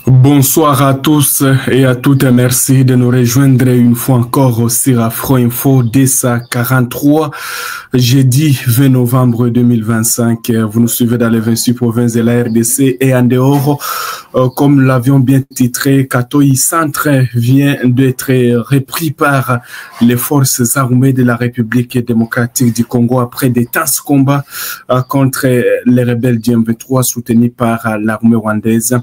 Bonsoir à tous et à toutes. Merci de nous rejoindre une fois encore sur Afro Info DSA 43, jeudi 20 novembre 2025. Vous nous suivez dans les 26 provinces de la RDC et en dehors. Comme l'avions bien titré, Katoyi Centre vient d'être repris par les forces armées de la République démocratique du Congo après des intenses combats contre les rebelles du M23 soutenus par l'armée rwandaise.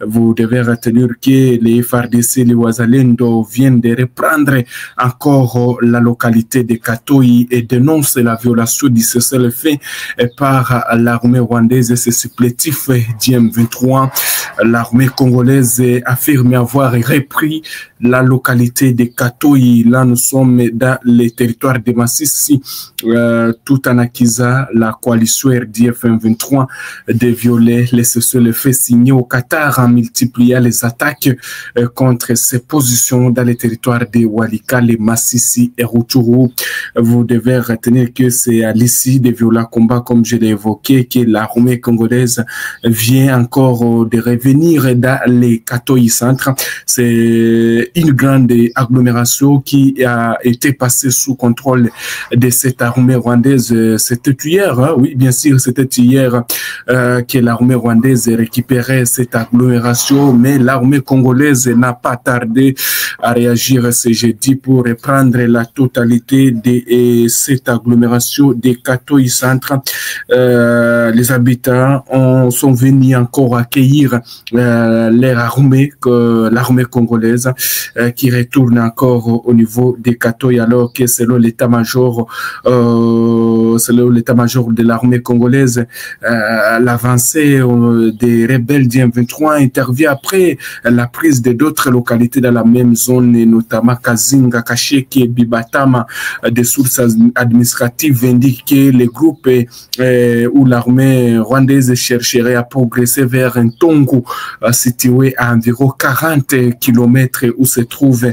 Vous devez retenir que les FARDC, les Wazalendo viennent de reprendre encore la localité de Katoyi et dénoncent la violation du cessez-le-feu par l'armée rwandaise et ses supplétifs du M23. L'armée congolaise affirme avoir repris la localité de Katoyi. Là, nous sommes dans les territoires de Massissi, tout en accusant la coalition RDF M23 de violer les cessez-le-feu signés au Qatar en multipliant les attaques contre ses positions dans les territoires de Walikale, Massissi et Rutshuru. Vous devez retenir que c'est à l'issue des violents combats, comme je l'ai évoqué, que l'armée congolaise vient encore de revenir dans les Katoyi Centre. C'est une grande agglomération qui a été passée sous contrôle de cette armée rwandaise. C'était hier, hein? Oui, bien sûr, c'était hier que l'armée rwandaise récupérait cette agglomération, mais l'armée congolaise n'a pas tardé à réagir ce jeudi pour reprendre la totalité de cette agglomération des Katoyi Centre. Les habitants sont venus encore accueillir leur armée, l'armée congolaise, qui retourne encore au niveau des Katoyi, alors que selon l'état-major de l'armée congolaise, l'avancée des rebelles du M23 intervient après la prise de d'autres localités dans la même zone, notamment Kazinga, Kasheke et Bibatama. Des sources administratives indiquent que les groupes où l'armée rwandaise chercherait à progresser vers un Tongo situé à environ 40 km où se trouve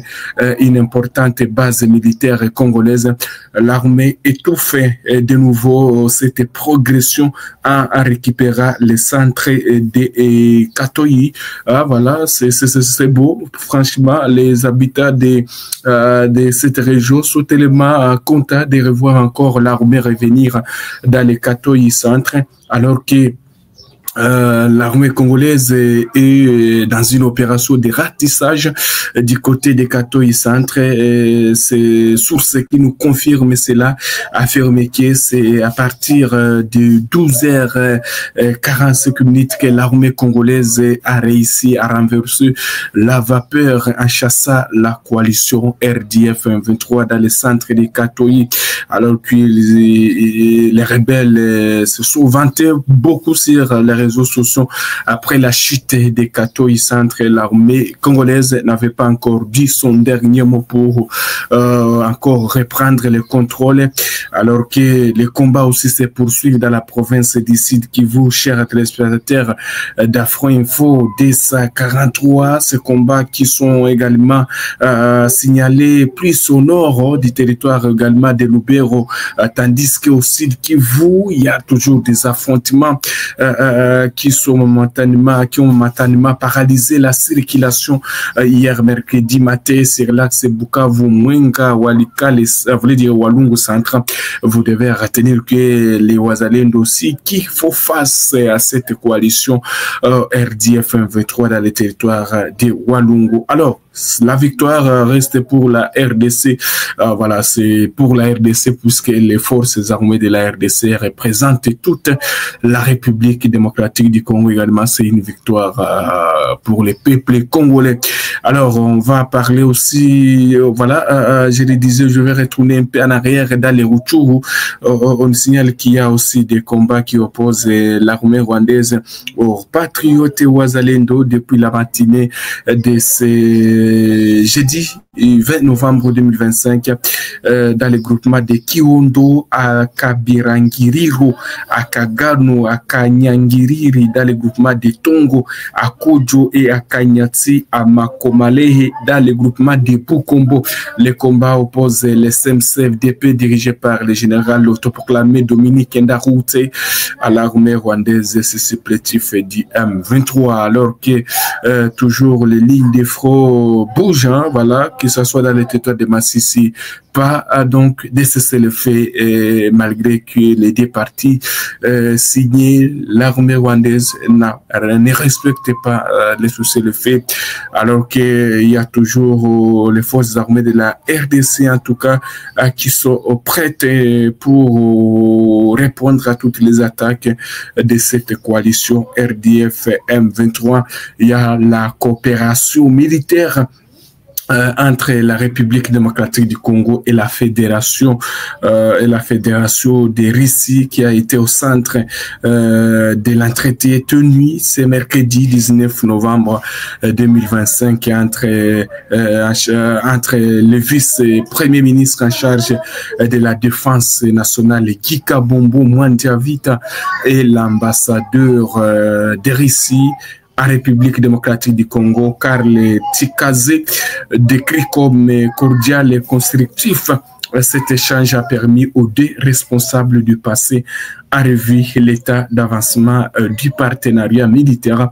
une importante base militaire congolaise. L'armée étouffe de nouveau cette progression en récupérant les centres de Katoyi. Voilà, c'est beau. Franchement, les habitants de cette région sont tellement contents de revoir encore l'armée revenir dans les Katoyi Centre, alors que l'armée congolaise est dans une opération de ratissage du côté des Katoyi Centre. C'est source qui nous confirme cela, affirme que c'est à partir de 12h45 que l'armée congolaise a réussi à renverser la vapeur en chassant la coalition RDF 23 dans le centre des Katoyi, alors que les rebelles se sont vantés beaucoup sur les réseaux sociaux après la chute des Katoyi Centre. L'armée congolaise n'avait pas encore dit son dernier mot pour encore reprendre le contrôle, alors que les combats aussi se poursuivent dans la province du Sud Kivu, chers téléspectateurs d'Afro Info DSA 43. Ces combats qui sont également signalés plus au nord du territoire également de Lubero, tandis qu'au Sud Kivu, il y a toujours des affrontements qui ont momentanément paralysé la circulation hier mercredi matin sur l'axe Bukavu, Mwenga, Walikale, voulez dire Walungu Centre. Vous devez retenir que les Wazalendo aussi qui font face à cette coalition RDF 23 dans les territoires de Walungu. Alors, la victoire reste pour la RDC. Voilà, c'est pour la RDC puisque les forces armées de la RDC représentent toute la République démocratique du Congo également. C'est une victoire pour les peuples congolais. Alors, on va parler aussi, voilà, je le disais, je vais retourner un peu en arrière dans les Rutshuru. On signale qu'il y a aussi des combats qui opposent l'armée rwandaise aux patriotes Wazalendo depuis la matinée de ces jeudi 20 novembre 2025 dans le groupement de Kiondo, à Kabirangiriro, à Kagano, à Kanyangiri Kiliri dans le groupement de Tongo, à Kodjo et à Kanyati, à Makomalehe dans le groupement de Bukombo. Les combats opposent les SMCFDP dirigés par le général autoproclamé Dominique Ndaroute à l'armée rwandaise supplétif du M23, alors que toujours les lignes de front bougent, hein, voilà, que ce soit dans le territoire de Massissi, pas donc de cesser le fait, malgré que les deux parties signées, l'armée rwandaise ne respecte pas les cessez-le-feu, alors qu'il y a toujours les forces armées de la RDC, en tout cas, qui sont prêtes pour répondre à toutes les attaques de cette coalition RDF M23. Il y a la coopération militaire entre la République démocratique du Congo et la fédération des Russie qui a été au centre de l'entretien tenu ce mercredi 19 novembre 2025 entre le vice-premier ministre en charge de la défense nationale Kika Bombo Mwandiavita et l'ambassadeur de Russie en République démocratique du Congo, Karl Tikaze, décrit comme cordial et constructif. Cet échange a permis aux deux responsables du passé à revue l'état d'avancement du partenariat militaire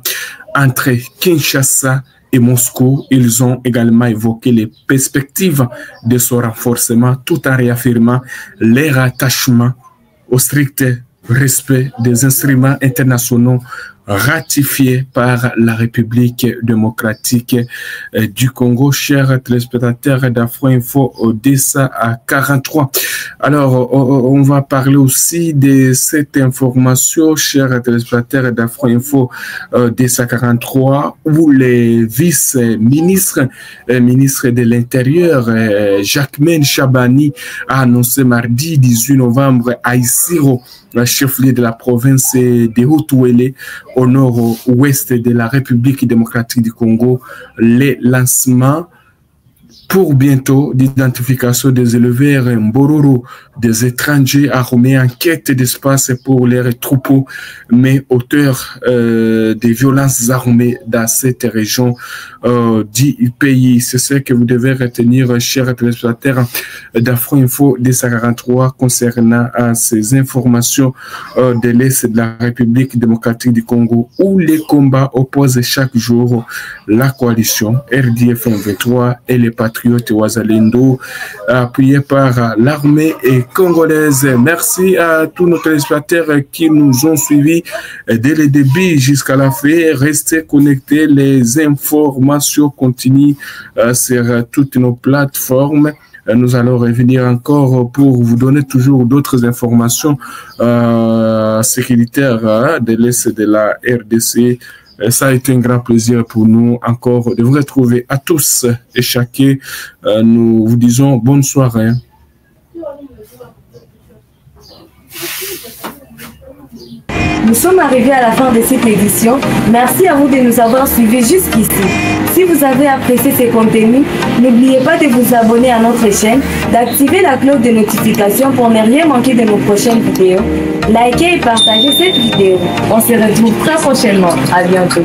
entre Kinshasa et Moscou. Ils ont également évoqué les perspectives de son renforcement tout en réaffirmant leur attachement au strict respect des instruments internationaux ratifié par la République démocratique du Congo. Chers téléspectateurs d'Afro Info Odessa à 43. Alors, on va parler aussi de cette information, chers téléspectateurs d'Afro Info Odessa 43, où les vice-ministres, ministre de l'Intérieur, Jacquemaine Chabani, a annoncé mardi 18 novembre à Isiro, la chef-lieu de la province de Haut-Ouélé, au nord-ouest de la République démocratique du Congo, les lancements pour bientôt d'identification des éleveurs Mbororo, des étrangers armés en quête d'espace pour leurs troupeaux, mais auteurs des violences armées dans cette région du pays. C'est ce que vous devez retenir, chers téléspectateurs d'Afro Info D43 concernant ces informations de l'Est de la République démocratique du Congo, où les combats opposent chaque jour la coalition RDF 23 et les patriotes Wazalendo, appuyés par l'armée congolaise. Merci à tous nos téléspectateurs qui nous ont suivis dès le début jusqu'à la fin. Restez connectés, les informations continuent sur toutes nos plateformes. Nous allons revenir encore pour vous donner toujours d'autres informations sécuritaires de l'Est de la RDC. Ça a été un grand plaisir pour nous encore de vous retrouver à tous et chacun. Nous vous disons bonne soirée. Nous sommes arrivés à la fin de cette édition. Merci à vous de nous avoir suivis jusqu'ici. Si vous avez apprécié ces contenus, n'oubliez pas de vous abonner à notre chaîne, d'activer la cloche de notification pour ne rien manquer de nos prochaines vidéos. Likez et partagez cette vidéo. On se retrouve très prochainement. À bientôt.